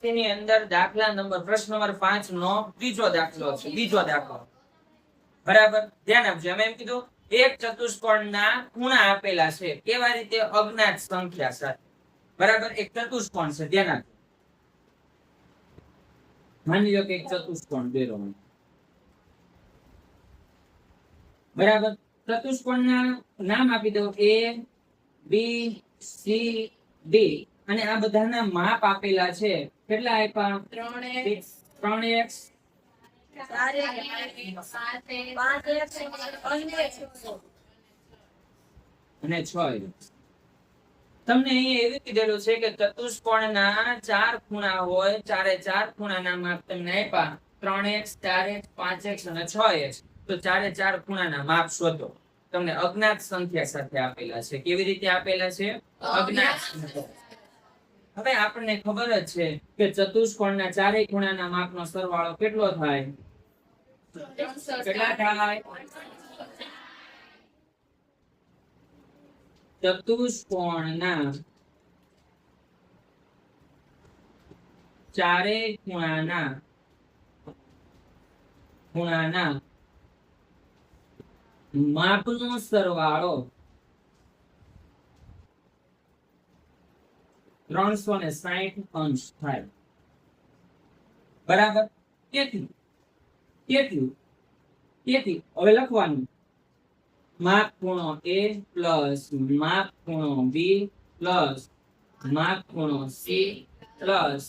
તેની અંદર દાખલા નંબર પ્રશ્ન નંબર 5 નો બીજો દાખલો છે. બીજો દાખલો બરાબર ધ્યાન આપજો. અમે એમ કીધું એક ચતુષ્કોણના ખૂણા આપેલા છે કેવા રીતે અજ્ઞાત સંખ્યા સાથે. બરાબર એક ચતુષ્કોણ છે ધ્યાન આપજો. માની લો કે એક ચતુષ્કોણ દોરો. બરાબર ચતુષ્કોણના નામ આપી દો A B C D અને આ બધાના માપ આપેલા છે. કેટલા આપ્યા? 3x અને 6x. તમને અહીં એવી કીધેલું છે કે ચતુષ્કોણના 4 ખૂણા હોય, ચારે 4 ખૂણાના માપ તમને આપ્યા 3x 4x 5x અને 6x. તો ચારે 4 ખૂણાના માપ શોધો. તમને અજ્ઞાત સંખ્યા સાથે આપેલા છે. કેવી રીતે આપેલા છે? અજ્ઞાત સંખ્યા. હવે આપણને ખબર જ છે કે ચતુષ્કોણના ચારેય ખૂણાના માપનો સરવાળો કેટલો થાય? કેટલા થાય? ચતુષ્કોણના ચારેય ખૂણાના માપનો સરવાળો 360 અંશ થાય. બરાબર તેથી હવે લખવાનું માપ ખૂણો A પ્લસ માપ ખૂણો B પ્લસ માપ ખૂણો C પ્લસ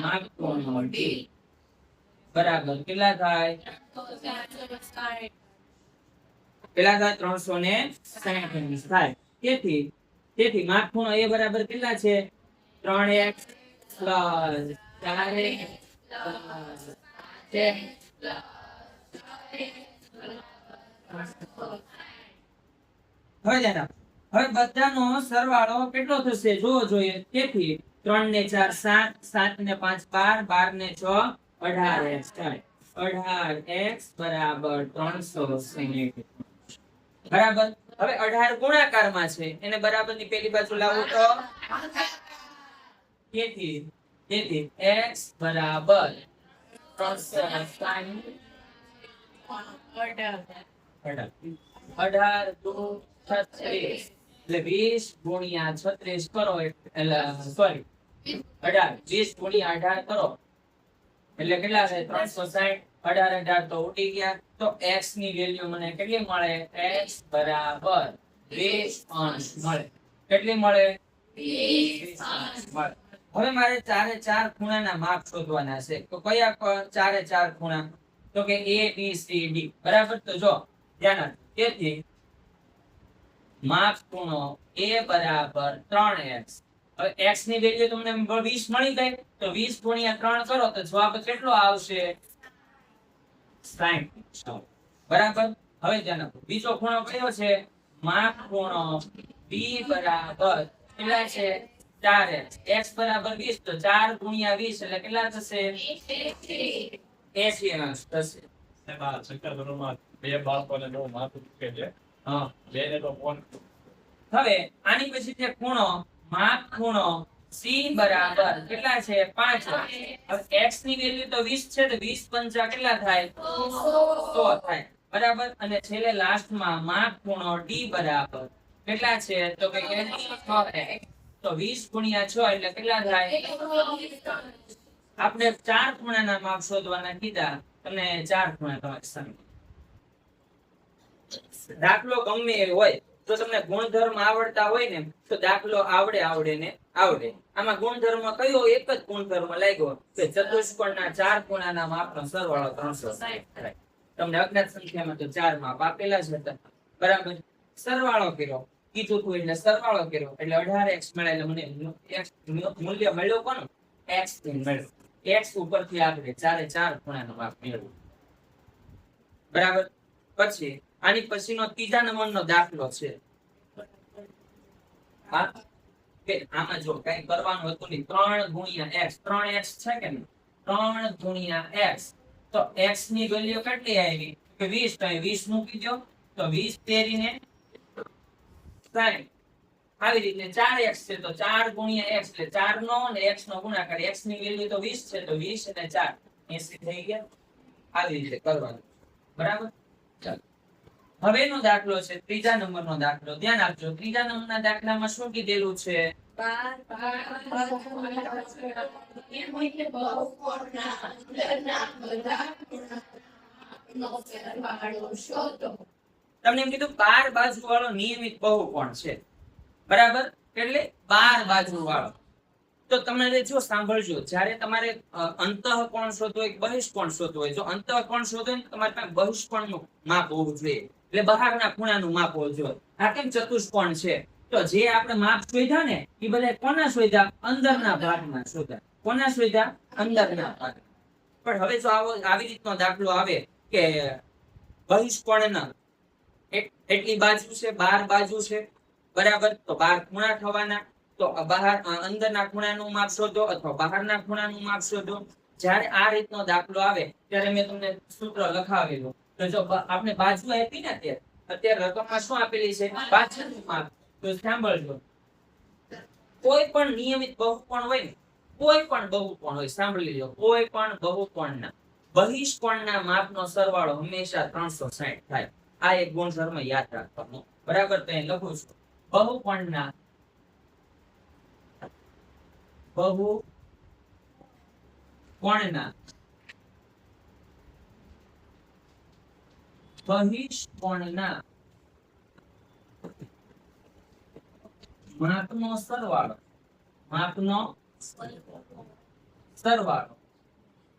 માપ ખૂણો D બરાબર કેટલા થાય? કેટલા થાય? 360 અંશ થાય. તેથી માપ ખૂણો A બરાબર કેટલા છે? 3x plus 4x plus 10. હવે બધાનો સરવાળો કેટલો થશે જોવો જોઈએ. તેથી 3 ને 4 7 7 ને 5 12 12 ને 6 18x થાય. 18x બરાબર 360. બરાબર હવે 18 ગુણાકારમાં છે એને બરાબરની પેલી બાજુ લાવો તો તેથી x બરાબર 360 18 2 36 એટલે 20 ગુણ્યા 36 કરો એટલે સોરી 18 20 ગુણ્યા 18 કરો એટલે કેટલા થાય? 360. 18 તો ઉડી ગયા. તો x ની વેલ્યુ મને કેટલી મળે? x બરાબર 20 અંશ મળે. કેટલી મળે? 20 અંશ મળે. હવે મારે ચારે 4 ખૂણાના માપ શોધવાના છે. તો કયા ચારે 4 ખૂણા? તો કે A B C D. બરાબર તો જો ધ્યાન આપો. તેથી માપ ખૂણો A બરાબર 3x. હવે x ની વેલ્યુ તમને 20 મળી ગઈ તો 20 ગુણ્યા 3 કરો તો જવાબ કેટલો આવશે? 60. બરાબર હવે ધ્યાન આપો. બીજો ખૂણો કયો છે? માપ ખૂણો B બરાબર કેટલા છે? 4x. x બરાબર 20 તો 4 ગુણ્યા 20 એટલે કેટલા થશે? 80 અંશ થશે. એમાં શંકરધરોમાં બે બાળકોને બહુ માથું દુખે છે. હા, બેને તો ફોન. હવે આની પછી છે ખૂણો માપ ખૂણો C બરાબર કેટલા છે? 5. હવે x ની વેલ્યુ તો 20 છે તો 20 પંચા કેટલા થાય? 100 થાય. બરાબર અને છેલ્લે લાસ્ટમાં માપ ખૂણો D બરાબર કેટલા છે? તો કે 6x. તો 20 ગુણ્યા 6 એટલે કેટલા થાય? આપણે 4 ખૂણાના માપ શોધવાના કીધા. તમને 4 ખૂણા તમારી સામે. દાખલો ગમે એ હોય તો તમને ગુણધર્મ આવડતા હોય ને તો દાખલો આવડે ને આવડે. આમાં ગુણધર્મ કયો? એક જ ગુણધર્મ લાગ્યો કે ચતુષ્કોણના 4 ખૂણાના માપનો સરવાળો 360 થાય. તમને અજ્ઞાત સંખ્યામાં તો 4 માપ આપેલા છે. બરાબર સરવાળો કર્યો કીધું હતું એટલે સરવાળો કર્યો એટલે 18x મળે. એટલે મને x મૂલ્ય મળ્યો કોનું? x મળ્યો. x ઉપરથી આપણે ચારે 4 ખૂણાનો માપ મેળવ્યો. બરાબર પછી આની પછીનો ત્રીજા નંબરનો દાખલો છે. હા કે આમાં જો કઈ કરવાનું હતું નહીં. 3 ગુણ્યા x 3x છે કે નહીં? 3 ગુણ્યા x તો x ની વેલ્યુ કેટલી આવી? કે 20. તો 20 મૂકી દો તો 20 તેરીને 60. આવી રીતે 4x છે તો 4 ગુણ્યા x એટલે 4 નો અને x નો ગુણાકાર. x ની વેલ્યુ તો 20 છે તો 20 અને 4 80 થઈ ગયા. આવી રીતે કરવાનું. બરાબર. ચાલો હવેનો દાખલો છે ત્રીજા નંબરનો દાખલો. ધ્યાન આપજો. ત્રીજા નંબરના દાખલામાં શું કીધેલું છે? તમને એમ કીધું 12 બાજુ વાળો નિયમિત બહુકોણ છે. બરાબર. એટલે 12 બાજુ વાળો. તો તમારે જો સાંભળજો, જ્યારે તમારે અંતઃકોણ શોધવો હોય બહિષ્કોણ શોધવો હોય, જો અંતઃકોણ શોધવો હોય તમારે પાસે બહિષ્કોણનું માપ હોવું જોઈએ, એટલે બહારના ખૂણાનું માપ હોવું જોઈએ. આ કેમ ચતુષ્કોણ છે તો જે આપણે માપ શોધ્યા ને એ બધા કોના શોધ્યા? અંદરના ભાગના શોધ્યા. કોના શોધ્યા? અંદરના ભાગ. પણ હવે જો આવી રીતનો દાખલો આવે કે બહિષ્કોણના એટલી બાજુ છે, 12 બાજુ છે, બરાબર, તો 12 ખૂણા થવાના. તો બહાર અંદરના ખૂણાનું માપ શોધો અથવા બહારના ખૂણાનું માપ શોધો. જ્યારે આ રીતનો દાખલો આવે ત્યારે મેં તમને સૂત્ર લખાવેલું. તો જો આપણે બાજુ આપી ને અત્યારે રકમમાં શું આપેલી છે? બાજુનું માપ. તો સાંભળજો, કોઈ પણ નિયમિત બહુકોણ હોય ને, કોઈ પણ બહુકોણ હોય, સાંભળી લો, કોઈ પણ બહુકોણના બહિષ્કોણના માપનો સરવાળો હંમેશા 360 થાય. આ એક ગુણધર્મ યાદ રાખવાનો. બરાબર. તો અહીં લખું છું, બહુકોણના બહિષ્કોણના માપનો સરવાળો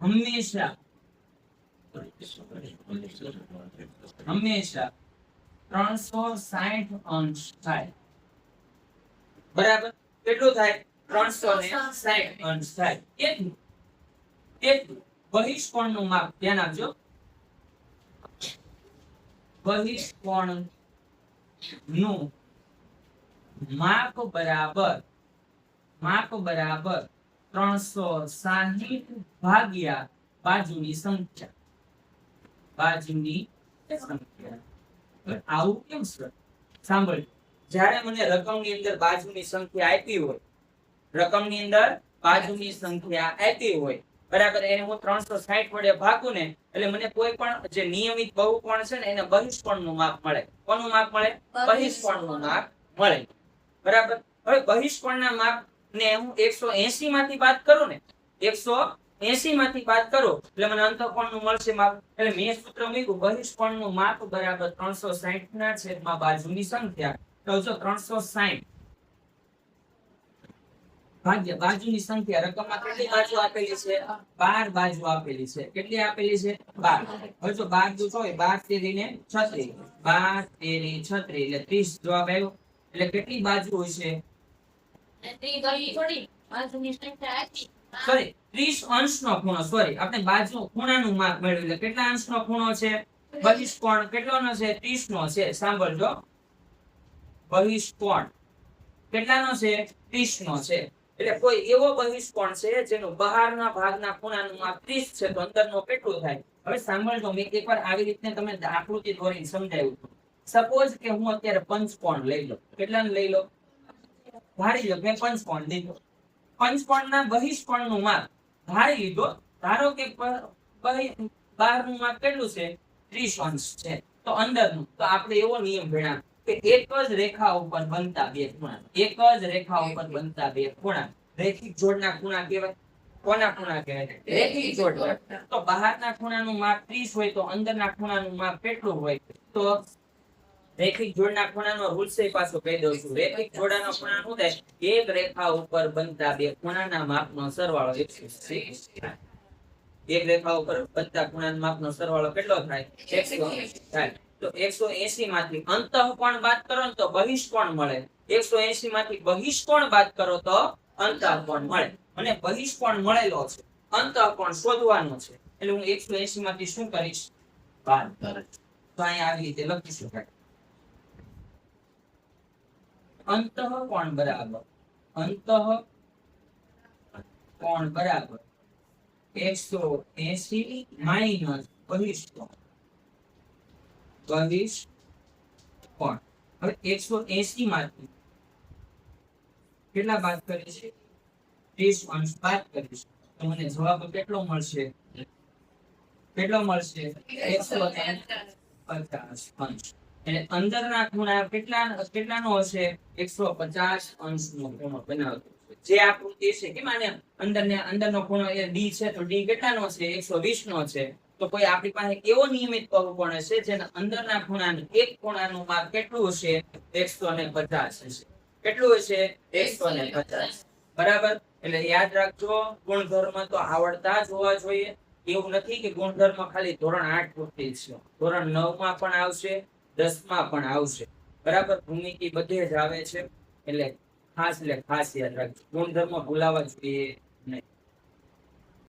હંમેશા 360 અંશ થાય. બરાબર. કેટલું થાય? 360 અંશ થાય. એટલું બહિષ્કોણનું માપ. ધ્યાન આપજો, બહિષ્કોણનું માપ બરાબર 360 ભાગ્યા બાજુની સંખ્યા. આવું કેમ છે? સાંભળ, જ્યારે મને રકમની અંદર બાજુની સંખ્યા આપી હોય, બરાબર, એને હું 360 વડે ભાગું ને એટલે મને કોઈ પણ જે નિયમિત બહુકોણ છે ને એને બહિષ્કોણનું માપ મળે. કોનું માપ મળે? બહિષ્કોણનું માપ મળે. બરાબર. હવે બહિષ્કોણના માપ ને હું 180 માંથી બાદ કરું ને, 180 માંથી બાદ કરું એટલે મને અંતઃકોણનું મળશે માપ. એટલે મેં સૂત્ર મૂક્યું, બહિષ્કોણનું માપ બરાબર 360 ના છેદમાં બાજુની સંખ્યા. તો જો 360 ભાગ્યા બાજુની સંખ્યા. રકમમાં કેટલી બાજુ આપેલી છે? 12 બાજુ આપેલી છે. કેટલી આપેલી છે? 12. હવે જો 12 હોય, 12 તેરીને 36, 12 તેરી 36 એટલે 30 જવાબ આવ્યો. એટલે કેટલી બાજુ હોય છે? 30 અંશનો ખૂણો. સોરી, આપણે બાજુ ખૂણાનું માપ મેળવ્યું. એટલે કેટલા અંશનો ખૂણો છે? બહિષ્કોણ કેટલાનો છે? 30 નો છે. સાંભળજો, બહિષ્કોણ કેટલાનો છે? 30 નો છે. એટલે કોઈ એવો બહિષ્કોણ છે જેનું બહારના ભાગના ખૂણાનું માપ 30 છે તો અંદરનો કેટલું થાય? હવે સાંભળજો, મેં એકવાર આવી રીતે તમને આકૃતિ દોરીને સમજાવ્યું હતું. સપોઝ કે હું અત્યારે પંચકોણ લઈ લો. કેટલાને લઈ લો? ધારી લો મેં પંચકોણ લીધો. પંચકોણના બહિષ્કોણનું માપ ધારી લીધો. ધારો કે બહારનું માપ કેટલું છે? 30 અંશ છે. તો અંદરનું, તો આપણે એવો નિયમ ભણ્યા કે એક જ રેખા ઉપર બનતા બે ખૂણા રેખિક જોડના ખૂણા કહેવાય. કોના ખૂણા કહેવાય? રેખિક જોડ. તો બહારના ખૂણાનું માપ 30 હોય તો અંદરના ખૂણાનું માપ કેટલું હોય? તો રેખિક જોડના ખૂણાનો રૂલ છે પાછો કહી દઉં છું. રેખિક જોડાનો ખૂણા શું થાય? એક રેખા ઉપર બનતા બે ખૂણાના માપનો સરવાળો 180. એક રેખા ઉપર બનતા ખૂણાના માપનો સરવાળો કેટલો થાય? 180 થાય. તો 180 માંથી અંતઃકોણ બાદ કરો તો બહિષ્કોણ મળે. 180 માંથી બહિષ્કોણ બાદ કરો તો અંતઃકોણ મળે. અને બહિષ્કોણ મળેલો છે, અંતઃકોણ શોધવાનો છે. એટલે હું 180 માંથી શું કરીશ? બાદ કરીશ. તો અહીંયા આવી રીતે લખી શકાય, અંતઃકોણ બરાબર 180 માઇનસ બહિષ્કોણ. હવે 180 માંથી કેટલા બાદ કરીશ? 30 અંશ બાદ કરીશ તો મને જવાબ કેટલો મળશે? કેટલો મળશે? 150 અંશ. એટલે અંદરના ખૂણા કેટલાનો હશે? 150 અંશનો ખૂણો બનાવતો છે. જે આકૃતિ છે કે માને અંદરનો ખૂણો એ ડી છે તો ડી કેટલાનો છે? 120 નો છે. તો કોઈ આપણી પાસે એવો નિયમિત બહુકોણ હશે જેના અંદરના ખૂણાનું એક ખૂણાનું માપ કેટલું હશે? 150 હશે. કેટલું હશે? 150. બરાબર. એટલે યાદ રાખજો, ગુણધર્મ તો આવડતા જ હોવા જોઈએ. એવું નથી કે ગુણધર્મ ખાલી ધોરણ 8 પૂરતી છે. ધોરણ 9 માં પણ આવશે, 10 માં પણ આવશે. બરાબર. ભૂમિતિ બધે જ આવે છે. એટલે ખાસ યાદ રાખજો, ગુણધર્મ ભૂલાવા જોઈએ